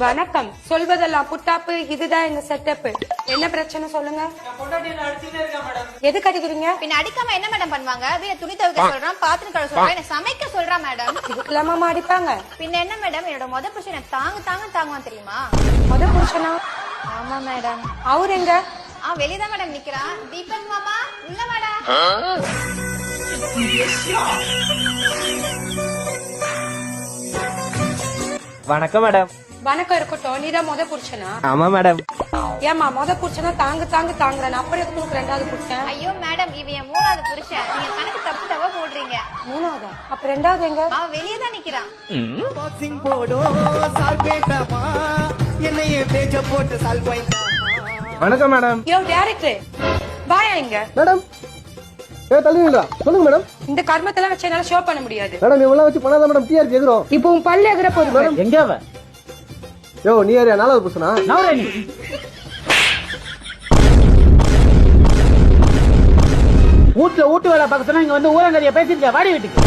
வணக்கம். சொல்வதெல்லாம் புட்டாப்பு. இதுதான் எங்க செட்டப். என்ன பிரச்சனை சொல்லுங்க. எதுக்கு அடிக்கிறீங்க? பின்ன அடிக்காம என்ன மேடம் பண்ணுவாங்க? வீட துணி துவைக்க சொல்றான், பாத்திரம் கழுவ சொல்றான், என்ன சமைக்க சொல்றா மேடம். இதுக்கெல்லாமா அடிப்பாங்க? பின்ன என்ன மேடம், என்னோட முத புருஷன் தாங்குவான் தெரியுமா? முத புருஷனா? ஆமா மேடம். அவரு எங்க? வெளியதான் மேடம் நிக்கிறான். தீபக் மாமா உள்ள வாடா. வணக்கம் மேடம். வணக்கம் இருக்கட்டும். நீதான் முத புருஷனா? ஆமா மேடம். ஏமா முத புருஷனா தாங்குறேன். அப்புறம் எதுக்கு ரெண்டாவது புருஷன்? ஐயோ மேடம், இவன் என் மூணாவது புருஷன். நீங்க கணக்கு தப்பா போடுறீங்க. மூணாவதா? அப்ப ரெண்டாவது எங்க? அவன் வெளியதான் நிக்கிறான். வணக்கம் மேடம். யோ டைரக்டர், வாயா இங்க. மேடம் தள்ளுவீங்களா? சொல்லுங்க மேடம். இந்த கர்மத்தெல்லாம் வச்சு என்னால ஷோ பண்ண முடியாது. மேடம் இவெல்லாம் வச்சு பண்ணாதான் மேடம் டிஆர்பி எகிறோம். இப்போ உன் பல்லு எகிற போகுது மேடம். எங்க அவ? யோ நீ யாரையா? நாலாவது புருஷனா? நவரணி. வீட்டுல வீட்டு வேலை பார்க்க சொன்னா இங்க வந்து ஊரங்கறிய பேசிருக்க. வாடி வீட்டுக்கு.